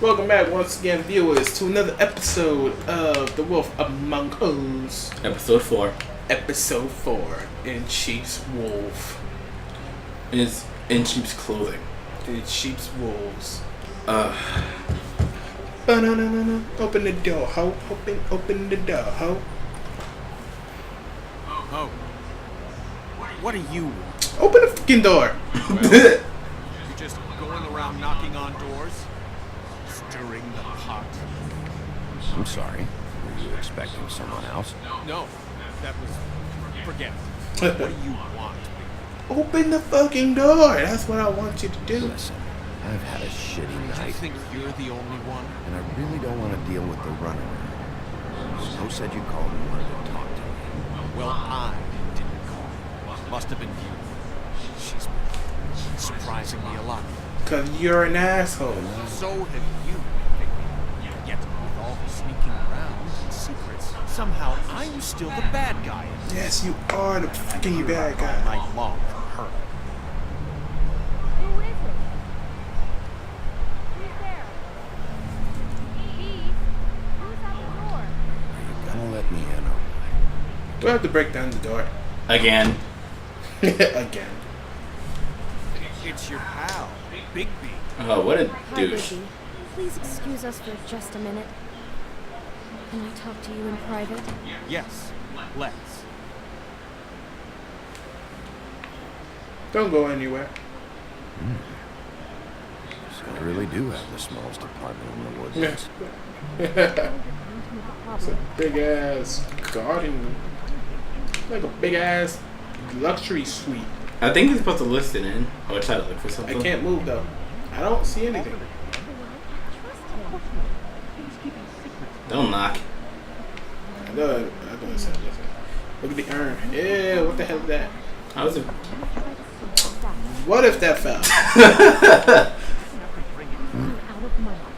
Welcome back once again, viewers, to another episode of The Wolf Among Us. Episode 4. Episode 4. In Sheep's Wolf. Is in sheep's clothing. In Sheep's Wolves. Ba-na-na-na-na. Open the door, ho. Open the door, ho. Oh. What do you want? Open the fucking door. You just going around knocking on doors? Stirring the pot? I'm sorry. Were you expecting someone else? No, that was... Forget it. What do you want? Open the fucking door. That's what I want you to do. Listen, I've had a shitty Do you night, think you're the only one? and I really don't want to deal with the runaround. Snow said you called and wanted to talk to me. Well, I didn't call. Must have been you. She's been surprising me a lot. Because you're an asshole. So have you, Vicky. Yet, with all the sneaking around and secrets, somehow I'm still the bad guy. Yes, you are the fucking bad All guy. night long for her. Who is it? Who's there? Beef? Who's at the door? Are you gonna let me in or Do I have to break down the door? Again. Again. It's your pal, Big B. Oh, what a Hi, douche. Biggie. Please excuse us for just a minute. Can I talk to you in private? Yes, let's. Don't go anywhere. So I really do have the smallest apartment in the woods. It's Problem. a big ass garden. Like a big ass luxury suite. I think he's supposed to listen in. Or try to look for I something. can't move though. I don't see anything. Don't knock. I know it's listen. Look at the urn. Yeah, what the hell is that? How was it? What if that fell?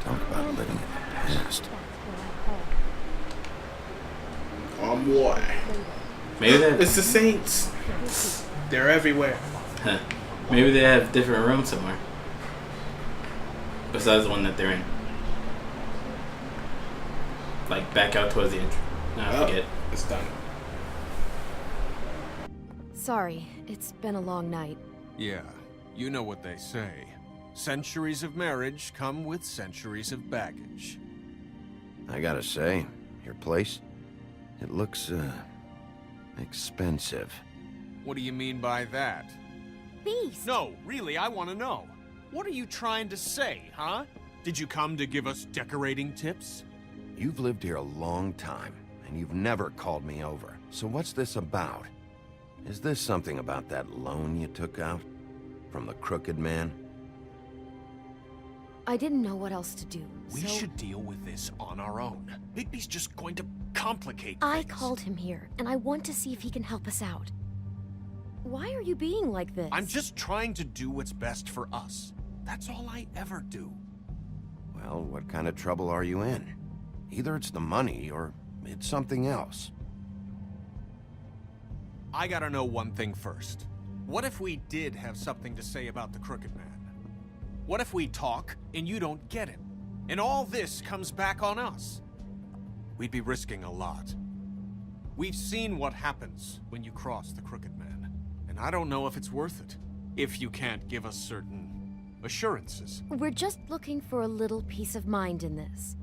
Talk about living in the past. Oh boy. Maybe they It's the Saints. They're everywhere. maybe they have different rooms somewhere. Besides the one that they're in. Like back out towards the entrance. No, I Oh, forget. it's done. Sorry, it's been a long night. Yeah, you know what they say. Centuries of marriage come with centuries of baggage. I gotta say, your place, it looks, expensive. What do you mean by that? Beast! No, really, I want to know. What are you trying to say, huh? Did you come to give us decorating tips? You've lived here a long time, and you've never called me over. So what's this about? Is this something about that loan you took out? From the crooked man? I didn't know what else to do, We so should deal with this on our own. Bigby's just going to complicate I things. called him here, and I want to see if he can help us out. Why are you being like this? I'm just trying to do what's best for us. That's all I ever do. Well, what kind of trouble are you in? Either it's the money, or it's something else. I gotta know one thing first. What if we did have something to say about the Crooked Man? What if we talk and you don't get him? And all this comes back on us? We'd be risking a lot. We've seen what happens when you cross the Crooked Man. And I don't know if it's worth it. If you can't give us certain assurances. We're just looking for a little peace of mind in this.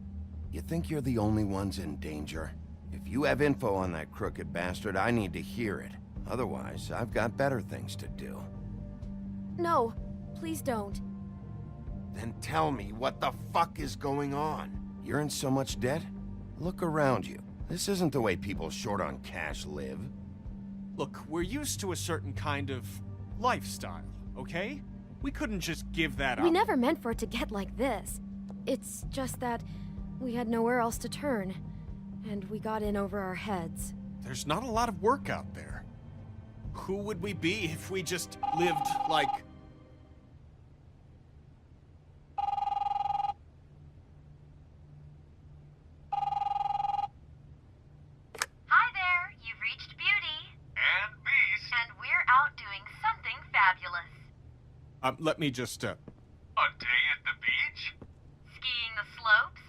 You think you're the only ones in danger? If you have info on that crooked bastard, I need to hear it. Otherwise, I've got better things to do. No, please don't. Then tell me, what the fuck is going on? You're in so much debt? Look around you. This isn't the way people short on cash live. Look, we're used to a certain kind of lifestyle, okay? We couldn't just give that up. We never meant for it to get like this. It's just that we had nowhere else to turn, and we got in over our heads. There's not a lot of work out there. Who would we be if we just lived like... Hi there, you've reached Beauty. And Beast. And we're out doing something fabulous. Let me just, A day at the beach? Skiing the slopes?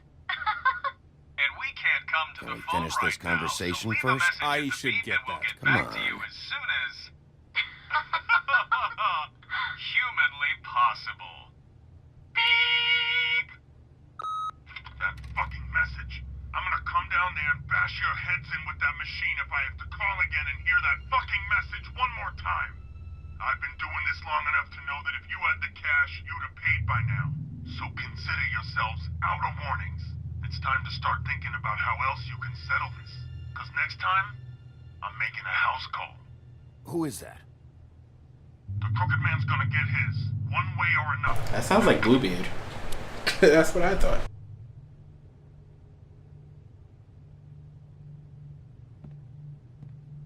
And we can't come to Can the we phone finish right this conversation now, so leave a first? message I at the should beep get and we'll that. get Come back to on. you as soon as humanly possible. Beep. That fucking message. I'm gonna come down there and bash your heads in with that machine if I have to call again and hear that fucking message one more time. I've been doing this long enough to know that if you had the cash, you'd have paid by now. So consider yourselves out of warnings. It's time to start thinking about how else you can settle this. Because next time, I'm making a house call. Who is that? The Crooked Man's gonna get his, one way or another. That sounds like Bluebeard. That's what I thought.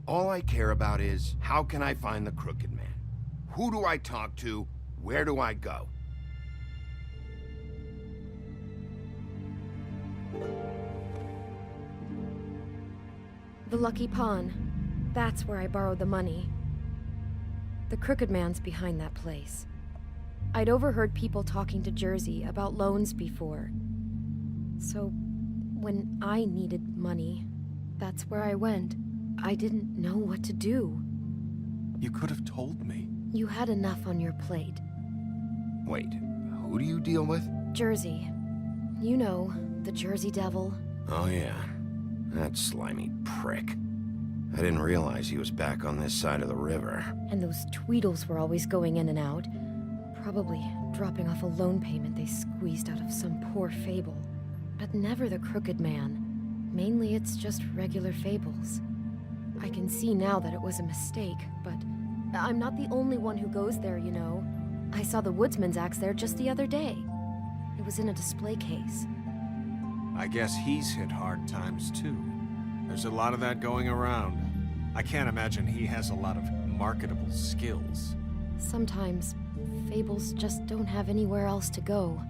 All I care about is, how can I find the Crooked Man? Who do I talk to? Where do I go? The Lucky Pawn. That's where I borrowed the money. The Crooked Man's behind that place. I'd overheard people talking to Jersey about loans before. So, when I needed money, that's where I went. I didn't know what to do. You could have told me. You had enough on your plate. Wait, who do you deal with? Jersey. You know, the Jersey Devil. Oh yeah, that slimy prick. I didn't realize he was back on this side of the river. And those Tweedles were always going in and out. Probably dropping off a loan payment they squeezed out of some poor fable. But never the Crooked Man. Mainly it's just regular fables. I can see now that it was a mistake, but I'm not the only one who goes there, you know. I saw the woodsman's axe there just the other day. It was in a display case. I guess he's hit hard times too. There's a lot of that going around. I can't imagine he has a lot of marketable skills. Sometimes, fables just don't have anywhere else to go.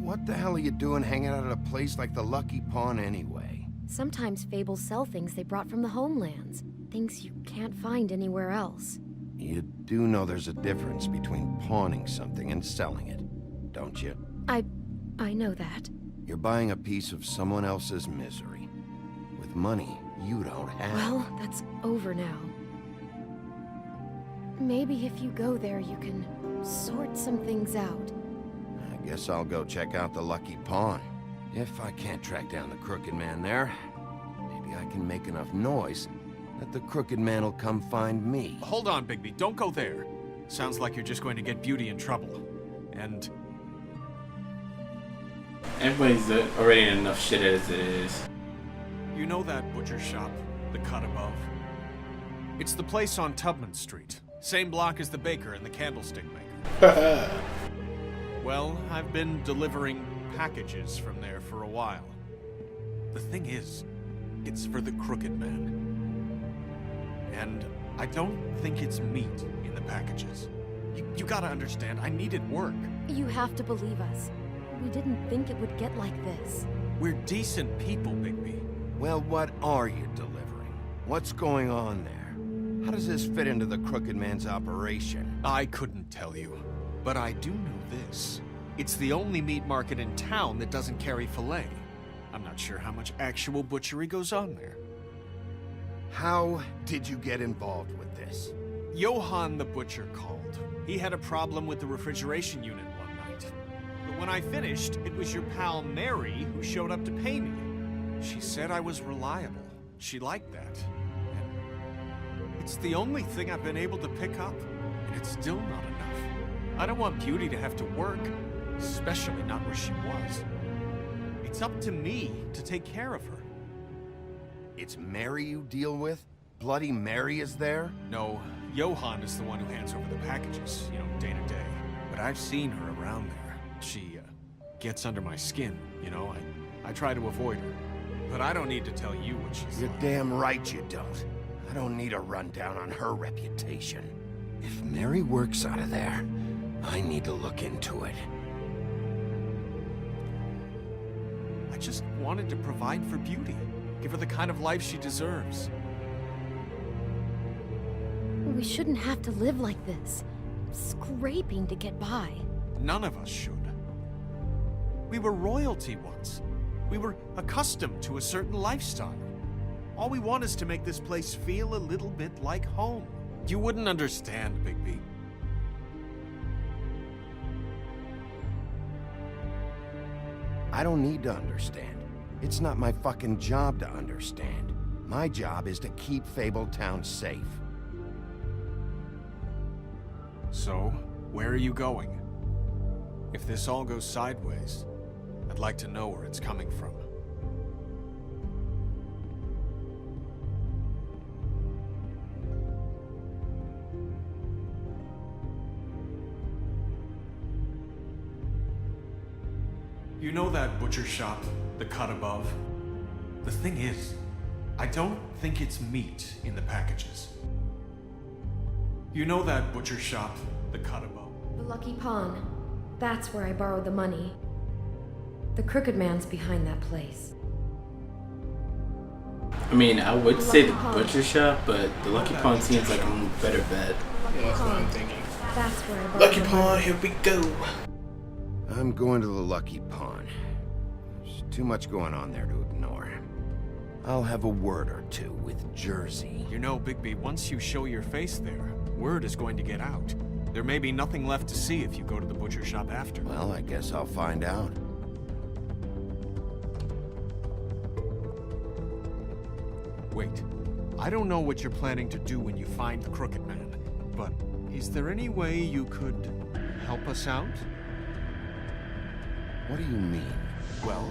What the hell are you doing hanging out at a place like the Lucky Pawn anyway? Sometimes fables sell things they brought from the homelands. Things you can't find anywhere else. You do know there's a difference between pawning something and selling it, don't you? I know that. You're buying a piece of someone else's misery. With money you don't have. Well, that's over now. Maybe if you go there, you can sort some things out. I guess I'll go check out the Lucky Pawn. If I can't track down the Crooked Man there, maybe I can make enough noise that the Crooked Man will come find me. Hold on, Bigby. Don't go there. Sounds like you're just going to get Beauty in trouble. And Everybody's already in enough shit as it is. you know that butcher shop, the cut above? It's the place on Tubman Street. Same block as the baker and the candlestick maker. Well, I've been delivering packages from there for a while. The thing is, it's for the Crooked Man. And I don't think it's meat in the packages. You gotta understand, I needed work. You have to believe us. We didn't think it would get like this. We're decent people, Bigby. Well, what are you delivering? What's going on there? How does this fit into the Crooked Man's operation? I couldn't tell you, but I do know this. It's the only meat market in town that doesn't carry filet. I'm not sure how much actual butchery goes on there. How did you get involved with this? Johann the butcher called. He had a problem with the refrigeration unit one night. But when I finished, it was your pal Mary who showed up to pay me. She said I was reliable. She liked that. And it's the only thing I've been able to pick up, and it's still not enough. I don't want Beauty to have to work, especially not where she was. It's up to me to take care of her. It's Mary you deal with? Bloody Mary is there? No, Johann is the one who hands over the packages, you know, day to day. But I've seen her around there. She, gets under my skin, you know? I try to avoid her. But I don't need to tell you what she's You're like. damn right you don't. I don't need a rundown on her reputation. If Mary works out of there, I need to look into it. I just wanted to provide for Beauty. Give her the kind of life she deserves. We shouldn't have to live like this. Scraping to get by. None of us should. We were royalty once. We were accustomed to a certain lifestyle. All we want is to make this place feel a little bit like home. You wouldn't understand, Bigby. I don't need to understand. It's not my fucking job to understand. My job is to keep Fabletown safe. So, where are you going? If this all goes sideways, I'd like to know where it's coming from. You know that butcher shop, the cut above? The thing is, I don't think it's meat in the packages. You know that butcher shop, the cut above? The Lucky Pawn. That's where I borrowed the money. The Crooked Man's behind that place. I mean, I would say the butcher shop, but the Lucky Pawn seems like a better bet. Yeah, that's what I'm thinking. That's where I borrowed Lucky the Pawn, money. here we go. I'm going to the Lucky Pawn. There's too much going on there to ignore. I'll have a word or two with Jersey. You know, Bigby, once you show your face there, word is going to get out. There may be nothing left to see if you go to the butcher shop after. Well, I guess I'll find out. Wait, I don't know what you're planning to do when you find the Crooked Man, but is there any way you could help us out? What do you mean? Well,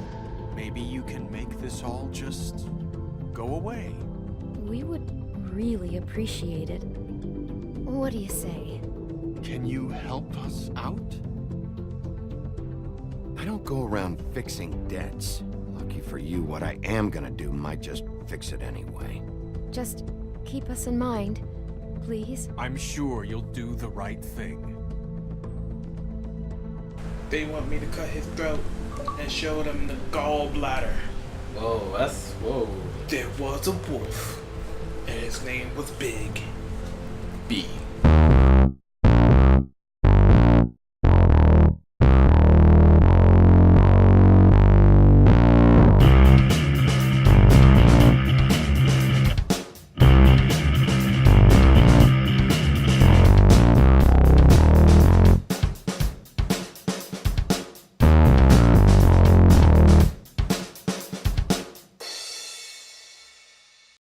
maybe you can make this all just go away. We would really appreciate it. What do you say? Can you help us out? I don't go around fixing debts. Lucky for you, what I am gonna do might just fix it anyway. Just keep us in mind, please. I'm sure you'll do the right thing. They want me to cut his throat and show them the gallbladder. Whoa, that's whoa. There was a wolf, and his name was Big. B.